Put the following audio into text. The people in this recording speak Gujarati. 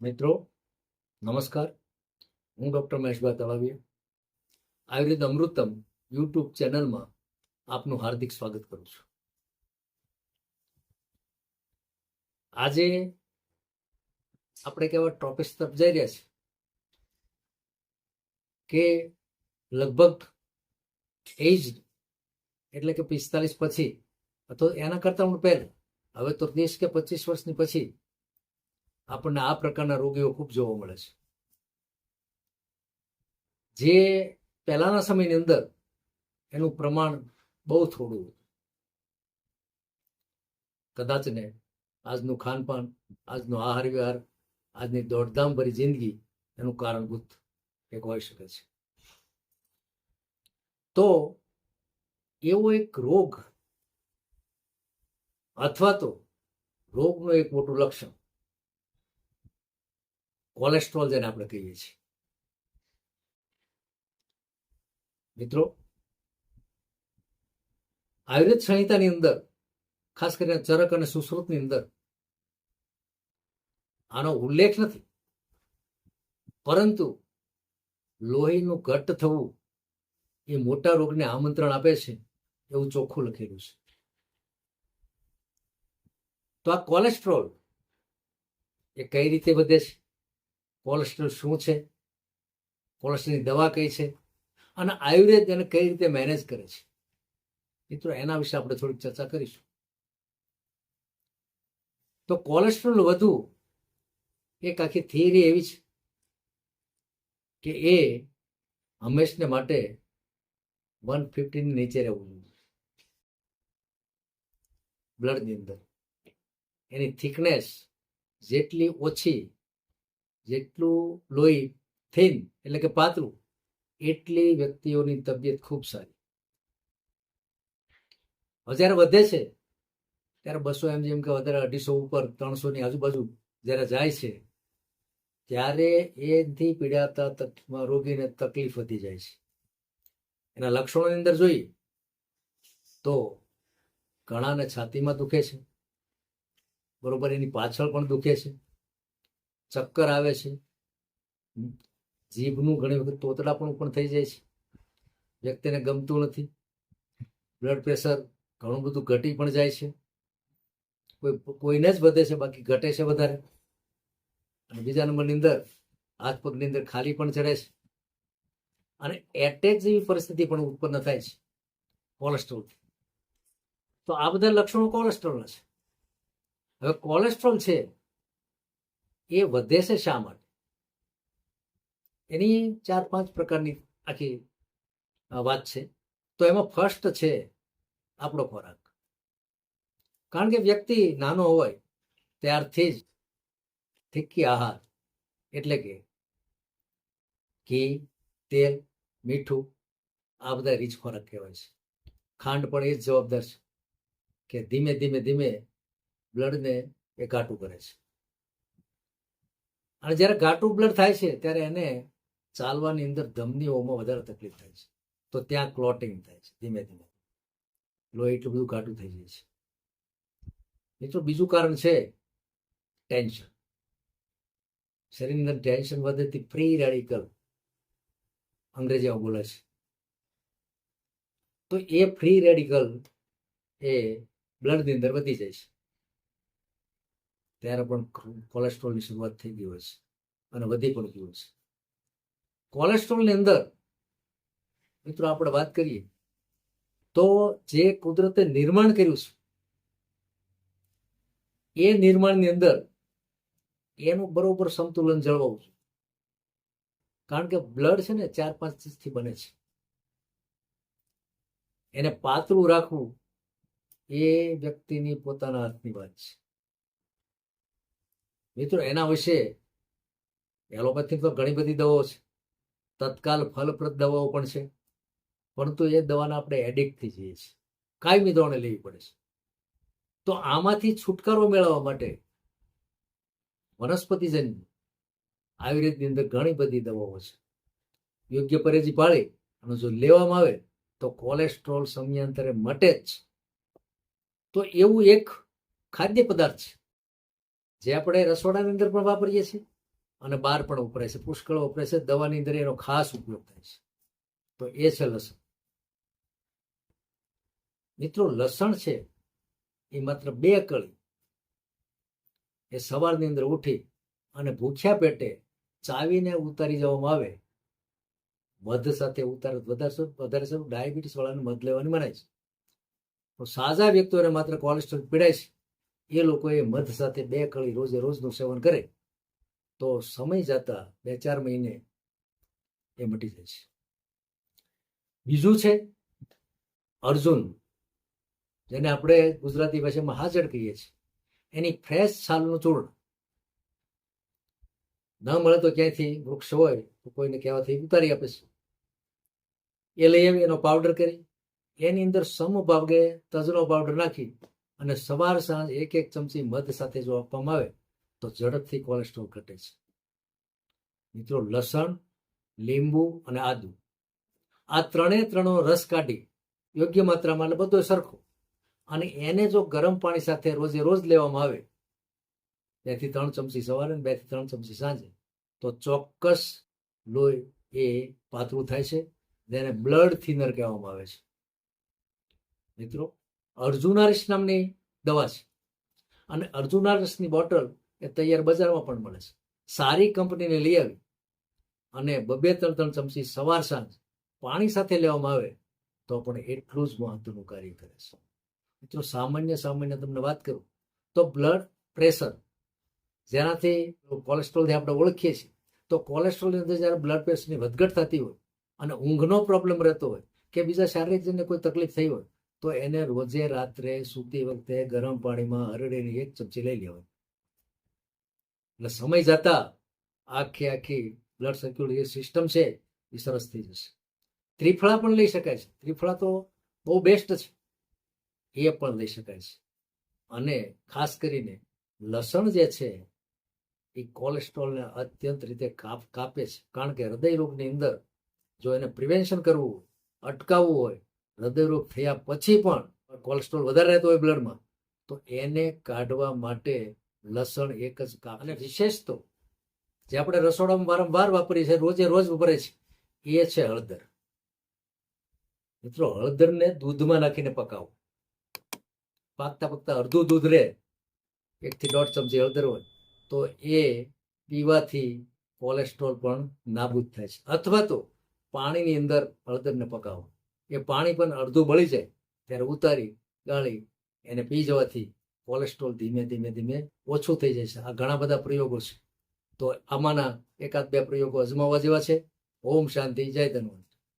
મિત્રો નમસ્કાર, હું ડૉક્ટર મહેશભાઈ તળાવિયા આયુર્વેદ અમૃતમ યુટ્યુબ ચેનલમાં આપનું હાર્દિક સ્વાગત કરું છું. આજે આપણે કેવા ટોપિક તરફ જઈ રહ્યા છીએ કે લગભગ એજ એટલે કે 45 પછી અથવા એના કરતાં પણ પહેલા, હવે તો 30 કે 25 વર્ષની પછી આપણને આ પ્રકારના રોગીઓ ખૂબ જોવા મળે છે, જે પહેલાના સમયની અંદર એનું પ્રમાણ બહુ થોડું હતું. કદાચ ને આજનું ખાનપાન, આજનો આહાર વિહાર, આજની દોડધામ ભરી જિંદગી એનું કારણભૂત એક હોઈ શકે છે. તો એવો એક રોગ અથવા તો રોગનું એક મોટું લક્ષણ કોલેસ્ટ્રોલ, જેને આપણે કહીએ છીએ. મિત્રો, આયુર્વેદ સંહિતાની અંદર, ખાસ કરીને ચરક અને સુશ્રુતની અંદર આનો ઉલ્લેખ નથી, પરંતુ લોહીનું ઘટ્ટ થવું એ મોટા રોગને આમંત્રણ આપે છે એવું ચોખ્ખું લખેલું છે. તો આ કોલેસ્ટ્રોલ એ કઈ રીતે વધે છે, કોલેસ્ટ્રોલ શું છે, કોલેસ્ટ્રોલની દવા કઈ છે, અને આયુર્વેદ એને કઈ રીતે મેનેજ કરે છે, મિત્રો એના વિશે આપણે થોડીક ચર્ચા કરીશું. તો કોલેસ્ટ્રોલ વધવું એક આખી થિયરી એવી છે કે એ હંમેશને માટે 150 ની નીચે રહેવું જોઈએ. બ્લડની અંદર એની થિકનેસ જેટલી ઓછી, જેટલું લોહી થીન એટલે કે પાતળું, એટલી વ્યક્તિઓની તબિયત ખૂબ સારી. જ્યારે વધે છે ત્યારે 200 mg કે વધારે 250 ઉપર 300 ની આજુબાજુ જ્યારે જાય છે, ત્યારે એથી પીડાતા રોગીને તકલીફ વધી જાય છે. એના લક્ષણોની અંદર જોઈએ તો ઘણાને છાતીમાં દુખે છે, બરોબર, એની પાછળ પણ દુખે છે, ચક્કર આવે છે, જીભનું ઘણી વખત તોતડાપણું પણ થઈ જાય છે, વ્યક્તિને ગમતું નથી, બ્લડ પ્રેશર ઘણું બધું ઘટી પણ જાય છે, કોઈને જ વધે છે, બાકી ઘટે છે વધારે. અને બીજા નંબરની અંદર હાથ પગની અંદર ખાલી પણ ચડે છે, અને એટેક જેવી પરિસ્થિતિ પણ ઉત્પન્ન થાય છે કોલેસ્ટ્રોલ. તો આ બધા લક્ષણો કોલેસ્ટ્રોલના છે. હવે કોલેસ્ટ્રોલ છે એ વધે છે શા માટે? એની 4-5 પ્રકારની આખી વાત છે. તો એમાં ફર્સ્ટ છે આપણો ખોરાક. કારણ કે વ્યક્તિ નાનો હોય ત્યારથી જ ફિક્કી આહાર એટલે કે ઘી, તેલ, મીઠું, આ બધા રીચ ખોરાક કહેવાય છે. ખાંડ પણ એ જ જવાબદાર છે કે ધીમે ધીમે ધીમે બ્લડને એ ઘાટું કરે છે. અને જ્યારે ઘાટું બ્લડ થાય છે ત્યારે એને ચાલવાની અંદર ધમનીઓમાં વધારે તકલીફ થાય છે, તો ત્યાં ક્લોટિંગ થાય છે, ધીમે ધીમે લોહી એટલું બધું ઘાટું થઈ જાય છે. મિત્રો, બીજું કારણ છે ટેન્શન. શરીરની અંદર ટેન્શન વધેથી ફ્રી રેડિકલ, અંગ્રેજીમાં બોલે છે, તો એ ફ્રી રેડિકલ એ બ્લડની અંદર વધી જાય છે. ત્યારે પણ કોલેસ્ટ્રોલની શરૂઆત થઈ ગઈ હોય છે અને વધી પણ ગયું છે. કોલેસ્ટ્રોલની અંદર મિત્રો આપણે વાત કરીએ તો જે કુદરતે નિર્માણ કર્યું છે, એ નિર્માણની અંદર એનું બરોબર સંતુલન જળવાવું છે. કારણ કે બ્લડ છે ને 4-5 ચીજથી બને છે. એને પાતળું રાખવું એ વ્યક્તિની પોતાના હાથની વાત છે. મિત્રો, એના વિશે એલોપેથી તો ઘણી બધી દવાઓ છે, તત્કાલ ફલપ્રદ દવાઓ પણ છે, પરંતુ એ દવાના આપણે એડિક્ટ થઈ જઈએ છીએ, કાયમી દવાને લેવી પડે છે. તો આમાંથી છુટકારો મેળવવા માટે વનસ્પતિજન્ય આયુર્વેદની અંદર ઘણી બધી દવાઓ છે. યોગ્ય પરેજી પાળી અને જો લેવામાં આવે તો કોલેસ્ટ્રોલ સમયાંતરે મટે જ. તો એવું એક ખાદ્ય પદાર્થ છે જે આપણે રસોડાની અંદર પણ વાપરીએ છીએ અને બહાર પણ વપરાય છે, પુષ્કળ વપરાય છે. દવાની અંદર એનો ખાસ ઉપયોગ થાય છે. તો એ છે લસણ. મિત્રો, લસણ છે એ માત્ર 2 કળી એ સવારની અંદર ઉઠી અને ભૂખ્યા પેટે ચાવીને ઉતારી જવામાં આવે. મધ સાથે ઉતાર વધારે સારું. ડાયાબિટીસ વાળાને મધ લેવાની મનાય છે. તો સાજા વ્યક્તિઓને માત્ર કોલેસ્ટ્રોલ પીડાય છે, એ લોકોએ મધ સાથે 2 કળી રોજે રોજનું સેવન કરે તો સમય જતા 2-4 મહિને એ મટી જાય છે. બીજું છે અર્જુન, જેને આપણે ગુજરાતી ભાષામાં હાજર કહીએ છીએ. એની ફ્રેશ છાલનું ચૂર્ણ ન મળે તો ક્યાંયથી વૃક્ષ હોય તો કોઈને કહેવાથી ઉતારી આપે છે. એ લઈ આવી એનો પાવડર કરી એની અંદર સમભાગે તજનો પાવડર નાખી અને સવાર સાંજ 1-1 ચમચી મધ સાથે જો આપવામાં આવે તો ઝડપથી કોલેસ્ટ્રોલ ઘટે છે. મિત્રો, લસણ, લીંબુ અને આદુ આ ત્રણેનો રસ કાઢી યોગ્ય માત્રામાં, એટલે બધો સરખો, અને એને જો ગરમ પાણી સાથે રોજે રોજ લેવામાં આવે 2 થી 3 ચમચી સવારે 2 થી 3 ચમચી સાંજે, તો ચોક્કસ લોહી એ પાતળું થાય છે, જેને બ્લડ થિનર કહેવામાં આવે છે. મિત્રો, અર્જુનારિસ નામની દવા છે, અને અર્જુનારિસની બોટલ એ તૈયાર બજારમાં પણ મળે છે. સારી કંપનીને લઈ આવી અને 2-3 ચમચી સવાર સાંજ પાણી સાથે લેવામાં આવે તો પણ એટલું જ મહત્વનું કાર્ય કરે છે. મિત્રો, સામાન્ય તમને વાત કરું તો બ્લડ પ્રેશર, જેનાથી કોલેસ્ટ્રોલથી આપણે ઓળખીએ છીએ, તો કોલેસ્ટ્રોલની અંદર જ્યારે બ્લડ પ્રેશરની વધઘટ થતી હોય અને ઊંઘનો પ્રોબ્લેમ રહેતો હોય કે બીજા શારીરિક જઈને કોઈ તકલીફ થઈ હોય તો એને રોજે રાત્રે સૂતી વખતે ગરમ પાણીમાં હરડીને 1 ચમચી લઈ લેવાય. એટલે સમય જતા આખી બ્લડ સર્ક્યુલેટરી સિસ્ટમ છે એ સરસ થઈ જશે. ત્રિફળા પણ લઈ શકાય છે. ત્રિફળા તો બહુ બેસ્ટ છે, એ પણ લઈ શકાય છે. અને ખાસ કરીને લસણ જે છે એ કોલેસ્ટ્રોલને અત્યંત રીતે કાપે છે. કારણ કે હૃદય રોગની અંદર જો એને પ્રિવેન્શન કરવું, અટકાવવું હોય, હૃદય રોગ થયા પછી પણ કોલેસ્ટ્રોલ વધારે રહેતો હોય બ્લડમાં, તો એને કાઢવા માટે લસણ એક જ કામ. અને વિશેષ તો જે આપણે રસોડામાં વારંવાર વાપરીએ છીએ, રોજે રોજ વપરાય છે, એ છે હળદર. મિત્રો, હળદરને દૂધમાં નાખીને પકાવો. પાકતા અડધું દૂધ રહે, 1 થી 1.5 ચમચી હળદર હોય તો એ પીવાથી કોલેસ્ટ્રોલ પણ નાબૂદ થાય છે. અથવા તો પાણીની અંદર હળદરને પકાવો, એ પાણી પણ અડધું બળી જાય ત્યારે ઉતારી ગાળી એને પી જવાથી કોલેસ્ટ્રોલ ધીમે ઓછું થઈ જાય છે. આ ઘણા બધા પ્રયોગો છે, તો આમાંના 1-2 પ્રયોગો અજમાવવા જેવા છે. ઓમ શાંતિ, જય ધન્વંતરી.